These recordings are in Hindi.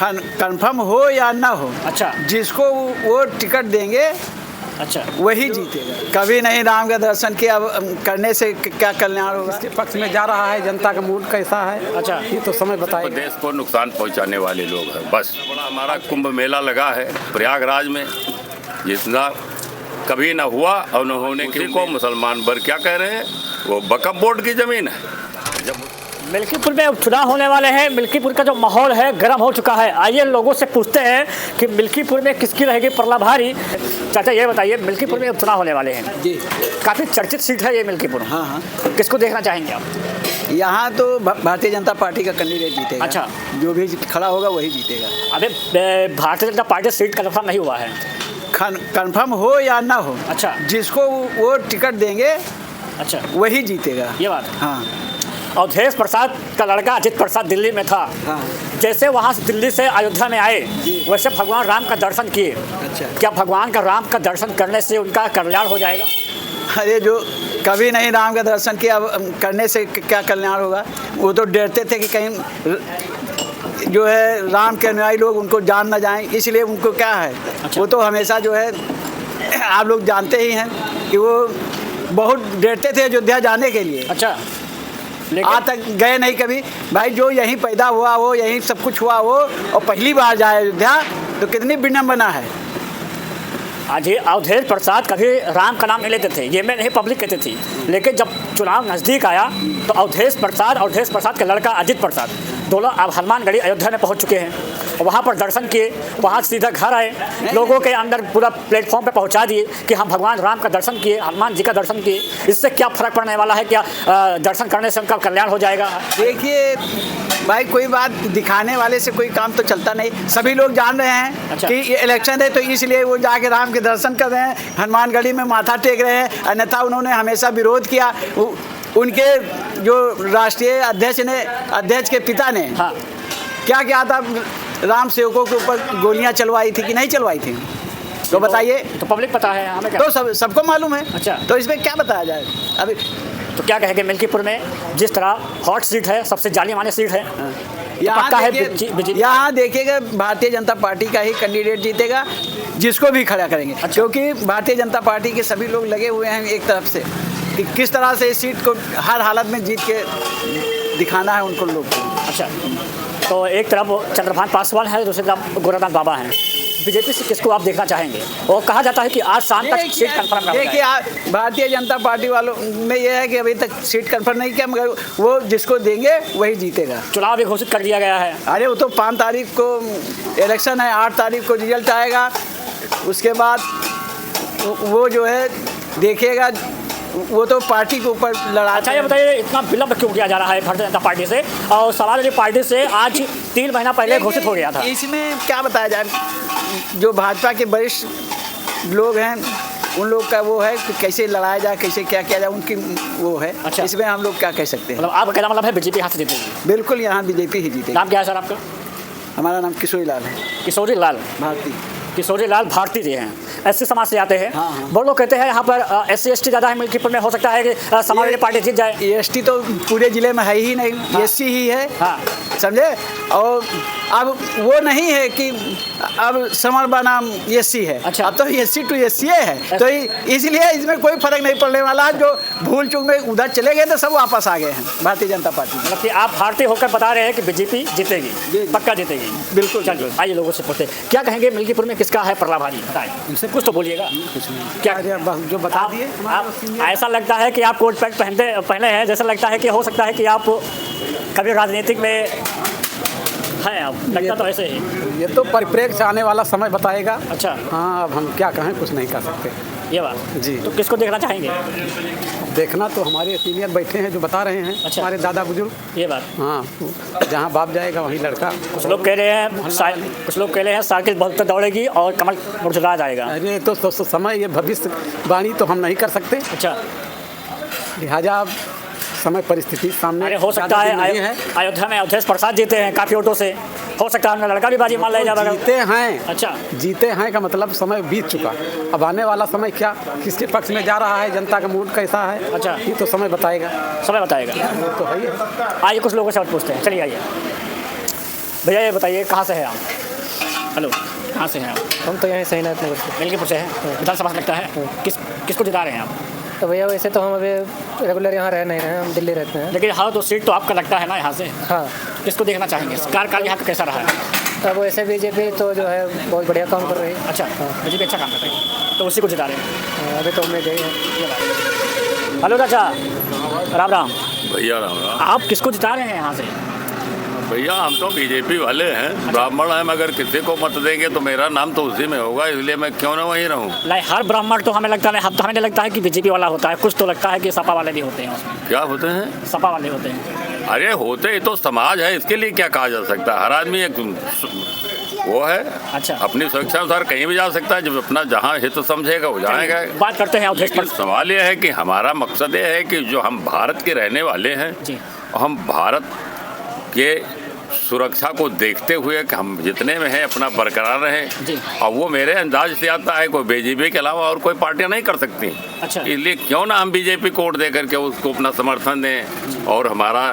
कंफर्म हो या ना हो, अच्छा जिसको वो टिकट देंगे अच्छा वही जीतेगा। कभी नहीं राम का दर्शन किया करने से क्या कल्याण होगा। इसके पक्ष में जा रहा है, जनता का मूड कैसा है अच्छा ये तो समय बताएगा। देश को नुकसान पहुंचाने वाले लोग हैं बस। बड़ा हमारा कुंभ मेला लगा है प्रयागराज में, जितना कभी ना हुआ और न होने के को मुसलमान बर क्या कह रहे हैं, वो वक्फ बोर्ड की ज़मीन है। जब मिल्कीपुर में उपचुनाव होने वाले हैं, मिल्कीपुर का जो माहौल है गर्म हो चुका है। आइए लोगों से पूछते हैं कि मिल्कीपुर में किसकी रहेगी परला भारी। चाचा ये बताइए, मिल्कीपुर में उपचुनाव होने वाले हैं जी, काफ़ी चर्चित सीट है ये मिल्कीपुर। हाँ हाँ, किसको देखना चाहेंगे आप? यहाँ तो भारतीय जनता पार्टी का कैंडिडेट जीतेगा। अच्छा, जो भी खड़ा होगा वही जीतेगा। अभी Bharatiya Janata party seat confirm नहीं हुआ है। कंफर्म हो या ना हो, अच्छा जिसको वो टिकट देंगे अच्छा वही जीतेगा। ये बात। हाँ अवधेश प्रसाद का लड़का अजित प्रसाद दिल्ली में था, हाँ, जैसे वहाँ से दिल्ली से अयोध्या में आए वैसे भगवान राम का दर्शन किए। अच्छा, क्या भगवान का राम का दर्शन करने से उनका कल्याण हो जाएगा? अरे जो कभी नहीं राम का दर्शन किया करने से क्या कल्याण होगा। वो तो डरते थे कि कहीं जो है राम के अनुयायी लोग उनको जान ना जाएं, इसलिए उनको क्या है। अच्छा। वो तो हमेशा जो है आप लोग जानते ही हैं कि वो बहुत डरते थे अयोध्या जाने के लिए। अच्छा, आज तक गए नहीं कभी। भाई जो यहीं पैदा हुआ हो, यहीं सब कुछ हुआ हो और पहली बार जाए अयोध्या तो कितनी विडंबना है। आज अवधेश प्रसाद कभी राम का नाम नहीं लेते थे, ये मैं नहीं पब्लिक कहती थी, लेकिन जब चुनाव नज़दीक आया तो अवधेश प्रसाद के लड़का अजित प्रसाद दोनों अब हनुमानगढ़ी अयोध्या में पहुंच चुके हैं। वहाँ पर दर्शन किए, वहाँ सीधा घर आए, लोगों के अंदर पूरा प्लेटफॉर्म पे पहुँचा दिए कि हम भगवान राम का दर्शन किए, हनुमान जी का दर्शन किए। इससे क्या फ़र्क पड़ने वाला है? क्या दर्शन करने से उनका कल्याण हो जाएगा? देखिए भाई, कोई बात दिखाने वाले से कोई काम तो चलता नहीं। सभी लोग जान रहे हैं अच्छा। कि ये इलेक्शन है, तो इसलिए वो जाके राम के दर्शन कर रहे हैं, हनुमानगढ़ी में माथा टेक रहे हैं। अन्यथा उन्होंने हमेशा विरोध किया। उनके जो राष्ट्रीय अध्यक्ष के पिता ने हाँ, क्या किया था, राम सेवकों के ऊपर गोलियां चलवाई थी कि नहीं चलवाई थी? तो बताइए। तो पब्लिक पता है, हमें क्या? तो सबको मालूम है। अच्छा। तो इसमें क्या बताया जाए अभी। तो क्या कहेंगे मिल्कीपुर में जिस तरह हॉट सीट है, सबसे जानी मानी सीट है, पक्का है यहाँ देखिएगा भारतीय जनता पार्टी का ही कैंडिडेट जीतेगा, जिसको भी खड़ा करेंगे। अच्छा। क्योंकि भारतीय जनता पार्टी के सभी लोग लगे हुए हैं एक तरफ से कि किस तरह से इस सीट को हर हालत में जीत के दिखाना है उनको लोग को। अच्छा, तो एक तरफ चंद्रभान पासवान है, दूसरी तरफ गोरखनाथ बाबा हैं। बीजेपी से किसको आप देखना चाहेंगे? और कहा जाता है कि आज शाम तक सीट कंफर्म ना हो जाए। देखिए, भारतीय जनता पार्टी वालों में यह है कि अभी तक सीट कंफर्म नहीं किया, मगर वो जिसको देंगे वही जीतेगा। चुनाव भी घोषित कर दिया गया है। अरे वो तो 5 तारीख को इलेक्शन है, 8 तारीख को रिजल्ट आएगा। उसके बाद वो जो है देखिएगा, वो तो पार्टी के ऊपर लड़ा। अच्छा ये बताइए, इतना विलम्ब क्यों किया जा रहा है भारतीय जनता पार्टी से? और समाजवादी पार्टी से आज 3 महीना पहले घोषित हो गया था। इसमें क्या बताया जाए, जो भाजपा के वरिष्ठ लोग हैं उन लोग का वो है कि कैसे लड़ाया जाए, कैसे क्या किया जाए, उनकी वो है। अच्छा। इसमें हम लोग क्या कह सकते हैं। मतलब आपका कहना मतलब है बीजेपी हाथ से जीतेगी? बिल्कुल, यहाँ बीजेपी ही जीतेगी। नाम क्या है सर आपका? हमारा नाम किशोरी लाल है। किशोरी लाल भारती। किशोरी लाल भारती जी हैं, एससी समाज से आते हैं। हाँ, हाँ। बहुत लोग कहते हैं यहाँ पर SC ST ज़्यादा है मिल्कीपुर में, हो सकता है कि समाजवादी पार्टी जीत जाए। ST तो पूरे जिले में है ही नहीं। हाँ। SC ही है। हाँ, समझे। और अब वो नहीं है कि अब समर बनाम SC है। अच्छा। अब तो SC to SC है, तो इसलिए इसमें कोई फर्क नहीं पड़ने वाला। जो भूल चूक में उधर चले गए तो सब वापस आ गए हैं भारतीय जनता पार्टी। मतलब कि आप भारतीय होकर बता रहे हैं कि बीजेपी जीतेगी, जी। पक्का जीतेगी? बिल्कुल। चलिए आइए लोगों से पूछते हैं, क्या कहेंगे मिल्कीपुर में किसका है परला भारी? बताएं, इनसे कुछ तो बोलिएगा। क्या जो बता दिए। ऐसा लगता है कि आप कोट पैंट पहने हैं, जैसा लगता है कि हो सकता है कि आप कभी राजनीतिक में हैं। आप लगता तो ऐसे ही। ये तो परिप्रेक्ष्य आने वाला समय बताएगा। अच्छा। हाँ, अब हम क्या कहें, कुछ नहीं कर सकते। ये बात जी। तो किसको देखना चाहेंगे? देखना तो हमारे सीनियर बैठे हैं जो बता रहे हैं। अच्छा। हमारे दादा बुजुर्ग। ये बात। हाँ, जहाँ बाप जाएगा वहीं लड़का। कुछ लोग कह रहे हैं साइकिल बहुत दौड़ेगी और कमल मुरझा जाएगा। अरे तो समय, ये भविष्यवाणी तो हम नहीं कर सकते। अच्छा, लिहाजा समय परिस्थिति सामने। अरे हो सकता है अयोध्या में अवधेश प्रसाद जीते हैं काफ़ी वोटों से, हो सकता है उनका लड़का भी बाजी मान ले जाएगा। जीते हैं। अच्छा, जीते हैं का मतलब समय बीत चुका। अब आने वाला समय क्या, किसके पक्ष में जा रहा है, जनता का मूड कैसा है, अच्छा। ये तो समय बताएगा। समय बताएगा। वो तो है ही है। आइए कुछ लोगों से और पूछते हैं, चलिए आइए। भैया ये बताइए कहाँ से हैं आप? हेलो, कहाँ से हैं आप? हम तो यहाँ सही नगर से। मिल्कीपुर से हैं। विधानसभा से लगता है किसको जिता रहे हैं आप? तो भैया वैसे तो हम अभी रेगुलर यहाँ रह नहीं रहे हैं, हम दिल्ली रहते हैं। लेकिन हाँ, तो सीट तो आपका लगता है ना यहाँ से। हाँ, किसको देखना चाहेंगे? कार्यकाल यहाँ का कैसा रहा है? अब वैसे बीजेपी तो जो है बहुत बढ़िया काम कर रही है। अच्छा, बीजेपी अच्छा काम कर रही है, तो उसी को जिता रहे हैं। अभी तो उम्मीद यही है। हेलो चाचा, राम राम। भैया राम राम। आप किसको जिता रहे हैं यहाँ से? भैया हम तो बीजेपी वाले हैं, ब्राह्मण हैं, मगर किसी को मत देंगे तो मेरा नाम तो उसी में होगा, इसलिए मैं क्यों ना वहीं रहूं। नहीं, हर ब्राह्मण तो हमें लगता है, हमें नहीं लगता है कि बीजेपी वाला होता है, कुछ तो लगता है कि सपा वाले भी होते हैं उसमें। क्या होते हैं? सपा वाले होते हैं। अरे होते ही तो समाज है, इसके लिए क्या कहा जा सकता है? हर आदमी एक वो है, अच्छा, अपनी सुरक्षा अनुसार कहीं भी जा सकता है, जब अपना जहाँ हित समझेगा वो जाएगा। बात करते हैं अवधेश लेकिन सवाल यह है कि हमारा मकसद ये है कि जो हम भारत के रहने वाले हैं, जी, हम भारत के सुरक्षा को देखते हुए कि हम जितने में हैं अपना बरकरार रहें। जी। और वो मेरे अंदाज से आता है कोई बीजेपी के अलावा और कोई पार्टियां नहीं कर सकती। अच्छा। इसलिए क्यों ना हम बीजेपी को वोट दे करके उसको अपना समर्थन दें और हमारा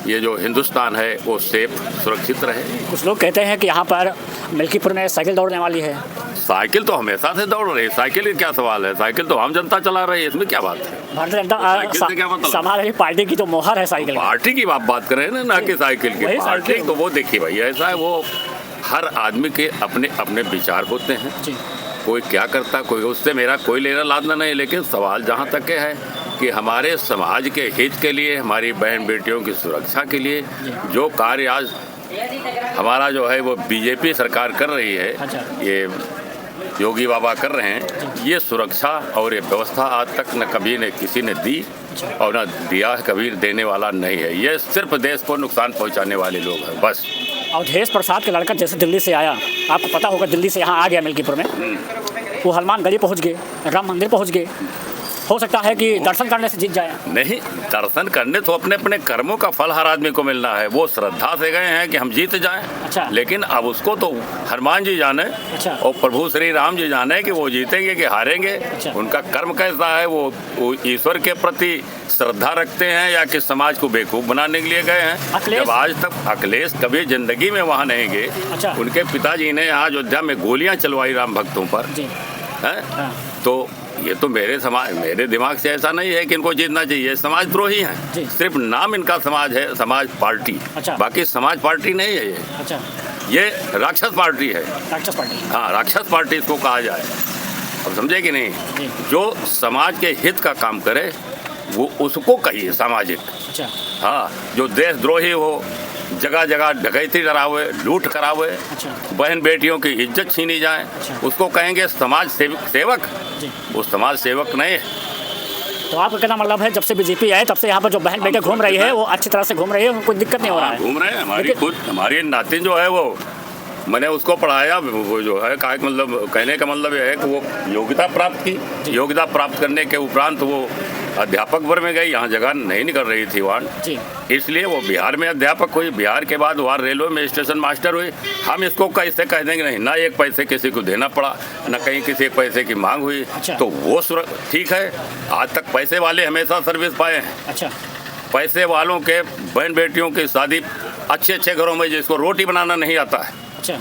ये जो हिंदुस्तान है वो सेफ सुरक्षित रहे। कुछ लोग कहते हैं कि यहाँ पर मिल्कीपुर में साइकिल दौड़ने वाली है। साइकिल तो हमेशा से दौड़ रही है, साइकिल की क्या सवाल है? साइकिल तो आम जनता चला रही है, इसमें क्या बात है? भारतीय साइकिल से क्या जनता मतलब? समाजवादी पार्टी की जो मोहर है साइकिल, पार्टी की आप बात कर रहे हैं ना कि साइकिल की? वही पार्टी साइकिल। तो वो देखिए भाई, ऐसा है वो हर आदमी के अपने अपने विचार होते हैं। जी, कोई क्या करता, कोई उससे मेरा कोई लेना लादना नहीं। लेकिन सवाल जहाँ तक के है कि हमारे समाज के हित के लिए, हमारी बहन बेटियों की सुरक्षा के लिए जो कार्य आज हमारा जो है वो बीजेपी सरकार कर रही है, अच्छा। ये योगी बाबा कर रहे हैं, ये सुरक्षा और ये व्यवस्था आज तक न कभी ने किसी ने दी और न दिया, कभी देने वाला नहीं है। ये सिर्फ देश को नुकसान पहुंचाने वाले लोग हैं बस। अवधेश प्रसाद का लड़का जैसे दिल्ली से आया, आपको पता होगा, दिल्ली से यहाँ आ गया मिल्कीपुर में, वो हनुमान गढ़ी पहुँच गए, राम मंदिर पहुँच गए। हो सकता है कि दर्शन करने से जीत जाए। नहीं, दर्शन करने तो अपने अपने कर्मों का फल हर आदमी को मिलना है। वो श्रद्धा से गए हैं कि हम जीत जाएं। अच्छा। लेकिन अब उसको तो हनुमान जी जाने, अच्छा। और प्रभु श्री राम जी जाने कि वो जीतेंगे कि हारेंगे। अच्छा। उनका कर्म कैसा है, वो ईश्वर के प्रति श्रद्धा रखते हैं या कि समाज को बेवकूफ़ बनाने के लिए गए हैं। अखिलेश? जब आज तक अखिलेश कभी जिंदगी में वहाँ नहीं गए। अच्छा। उनके पिताजी ने यहाँ अयोध्या में गोलियाँ चलवाई राम भक्तों पर, जी, है? हाँ। तो ये तो मेरे दिमाग से ऐसा नहीं है कि इनको जीतना चाहिए। समाज द्रोही जी। हैं, सिर्फ नाम इनका समाज है, समाज पार्टी। अच्छा। बाकी समाज पार्टी नहीं है ये। अच्छा, ये राक्षस पार्टी है। राक्षस पार्टी। हाँ, राक्षस पार्टी इसको कहा जाए। अब समझे कि नहीं? जी। जो समाज के हित का काम करे वो उसको कहिए सामाजिक। अच्छा, हाँ, जो देशद्रोही हो, जगह जगह डकैती करावे, लूट करावे, अच्छा। बहन बेटियों की इज्जत छीनी जाए, अच्छा। उसको कहेंगे समाज सेवक। जी। वो समाज सेवक नहीं है। तो आपका कहना मतलब है जब से बीजेपी आए तब से यहाँ पर जो बहन बेटे घूम रही है वो अच्छी तरह से घूम रही है, उनको कोई दिक्कत नहीं हो रहा है। घूम रहे हैं। हमारी लेकिन- खुद हमारी नातिन जो है वो, मैंने उसको पढ़ाया, वो जो है मतलब कहने का मतलब यह है कि वो योग्यता प्राप्त की। योग्यता प्राप्त करने के उपरांत वो अध्यापक वर्ग में गई, यहाँ जगह नहीं निकल रही थी वहाँ, जी, इसलिए वो बिहार में अध्यापक हुई। बिहार के बाद वहाँ रेलवे में स्टेशन मास्टर हुई। हम इसको कैसे कह देंगे? नहीं, ना एक पैसे किसी को देना पड़ा, ना कहीं किसी पैसे की मांग हुई। अच्छा। तो वो ठीक है। आज तक पैसे वाले हमेशा सर्विस पाए हैं। अच्छा, पैसे वालों के बहन बेटियों की शादी अच्छे अच्छे घरों में, जिसको रोटी बनाना नहीं आता है, अच्छा,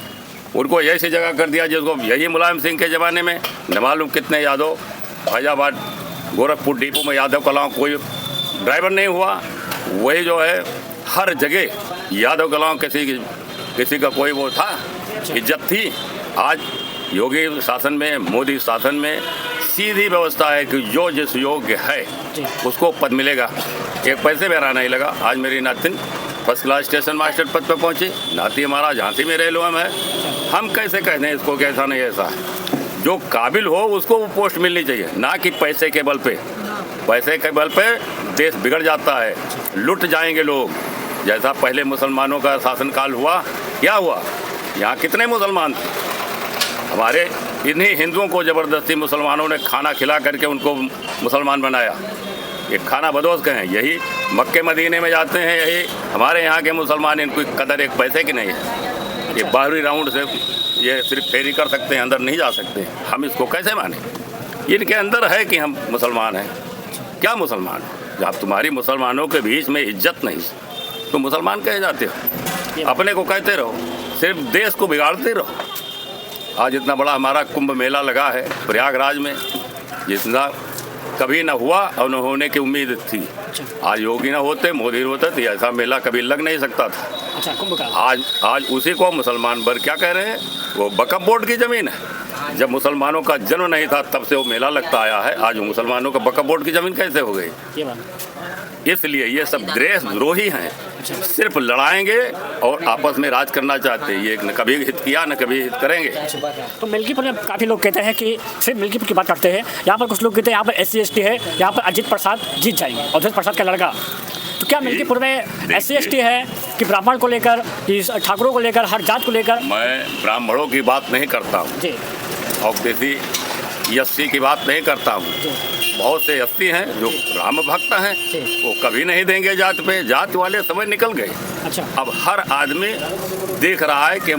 उनको ऐसी जगह कर दिया जिसको, यही मुलायम सिंह के ज़माने में न मालूम कितने यादव फैजाबाद गोरखपुर डिपो में यादव कलाओं कोई ड्राइवर नहीं हुआ। वही जो है हर जगह यादव कलाओं किसी का कोई वो था, इज्जत थी। आज योगी शासन में, मोदी शासन में सीधी व्यवस्था है कि जो जिस योग्य है उसको पद मिलेगा। एक पैसे मेरा नहीं लगा। आज मेरी नातिन फर्स्ट क्लास स्टेशन मास्टर पद पर पहुंची। नाती हमारा झांसी में रेलवे में है। हम कैसे कह दें इसको कि ऐसा नहीं ऐसा है? जो काबिल हो उसको वो पोस्ट मिलनी चाहिए, ना कि पैसे के बल पे। पैसे के बल पे देश बिगड़ जाता है, लुट जाएंगे लोग। जैसा पहले मुसलमानों का शासनकाल हुआ, क्या हुआ? यहाँ कितने मुसलमान थे? हमारे इन्हीं हिंदुओं को ज़बरदस्ती मुसलमानों ने खाना खिला करके उनको मुसलमान बनाया। ये खाना बदोश कहें, यही मक्के मदीने में जाते हैं, यही हमारे यहाँ के मुसलमान, इनकी कदर एक पैसे की नहीं है। ये बाहरी राउंड से ये सिर्फ फेरी कर सकते हैं, अंदर नहीं जा सकते। हम इसको कैसे माने? इनके अंदर है कि हम मुसलमान हैं। क्या मुसलमान? जब तुम्हारी मुसलमानों के बीच में इज्जत नहीं तो मुसलमान कहे जाते हो? अपने को कहते रहो, सिर्फ देश को बिगाड़ते रहो। आज इतना बड़ा हमारा कुंभ मेला लगा है प्रयागराज में, जितना कभी ना हुआ और न होने की उम्मीद थी। आज योगी ना होते, मोदी होते तो ऐसा मेला कभी लग नहीं सकता था। अच्छा, कुंभ का आज उसी को मुसलमान वर्ग क्या कह रहे हैं, वो वक्फ बोर्ड की ज़मीन है। जब मुसलमानों का जन्म नहीं था तब से वो मेला लगता आया है, आज मुसलमानों का वक्फ बोर्ड की ज़मीन कैसे हो गई? ये बात। इसलिए ये सब देशद्रोही हैं, सिर्फ लड़ाएंगे और आपस में राज करना चाहते हैं। ये न कभी हित किया न कभी हित करेंगे। तो मिल्कीपुर में काफ़ी लोग कहते हैं कि सिर्फ मिल्कीपुर की बात करते हैं, यहाँ पर कुछ लोग कहते हैं यहाँ पर SC ST है, यहाँ पर अजित प्रसाद जीत जाएंगे, अवधेश प्रसाद का लड़का। तो क्या मिल्कीपुर में SC ST है कि ब्राह्मण को लेकर, कि ठाकुरों को लेकर, हर जात को लेकर? मैं ब्राह्मणों की बात नहीं करता हूँ जी, और किसी SC की बात नहीं करता हूँ। बहुत से SC हैं जो राम भक्त हैं, वो कभी नहीं देंगे जात पे। जात वाले समय निकल गए। अच्छा, अब हर आदमी देख रहा है कि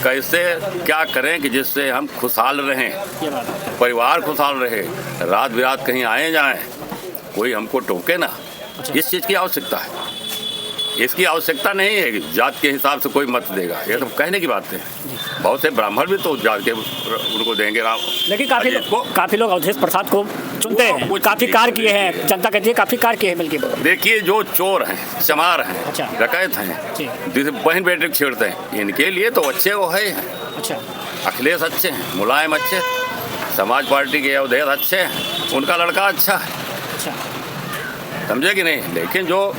कैसे क्या करें कि जिससे हम खुशहाल रहें, ये बात है। परिवार खुशहाल रहे, रात बिरात कहीं आए जाएं, कोई हमको टोके ना। इस चीज़ की आवश्यकता है। इसकी आवश्यकता नहीं है कि जात के हिसाब से कोई मत देगा, ये तो कहने की बात है। बहुत से ब्राह्मण भी तो जात के उनको देंगे राम। लेकिन काफ़ी लोग अवधेश प्रसाद को चुनते हैं, काफ़ी कार्य किए हैं, जनता कहती है काफ़ी कार्य किए हैं मिल्कीपुर। देखिए, जो चोर हैं, चमार हैं, अच्छा, डकैत हैं, जिसे बहन बेटे को छेड़ते हैं, इनके लिए तो अच्छे वो है। अच्छा, अखिलेश अच्छे हैं, मुलायम अच्छे, समाज पार्टी के अवधेश अच्छे हैं, उनका लड़का अच्छा है। अच्छा, समझे कि नहीं? लेकिन जो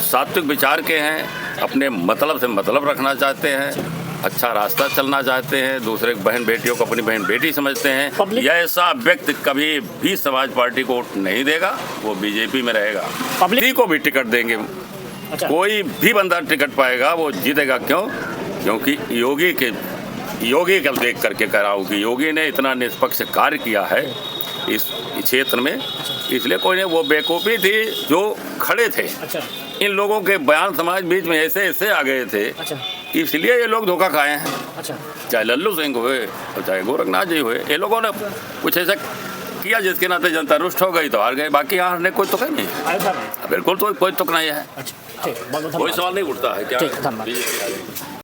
सात्विक विचार के हैं, अपने मतलब से मतलब रखना चाहते हैं, अच्छा रास्ता चलना चाहते हैं, दूसरे बहन बेटियों को अपनी बहन बेटी समझते हैं, यह ऐसा व्यक्ति कभी भी समाज पार्टी को वोट नहीं देगा, वो बीजेपी में रहेगा। पब्लिक को भी टिकट देंगे। अच्छा, कोई भी बंदा टिकट पाएगा वो जीतेगा। क्यों? क्योंकि योगी का देख करके कह रहा हूँ कि योगी ने इतना निष्पक्ष कार्य किया है इस क्षेत्र में, इसलिए कोई नहीं। वो बेवकूफ़ी थी जो खड़े थे। अच्छा, इन लोगों के बयान समाज बीच में ऐसे आ गए थे, अच्छा, इसलिए ये लोग धोखा खाए हैं। अच्छा, चाहे लल्लू सिंह हुए और चाहे गोरखनाथ जी हुए, ये लोगों ने कुछ ऐसा किया जिसके नाते जनता रुष्ट हो गई तो हार गए। बाकी यहाँ हारने कोई तुक नहीं है, बिल्कुल तो कोई तुक नहीं है। अच्छा, ठीक, बहुत बहुत कोई सवाल नहीं उठता है क्या? ठीक, धन्यवाद।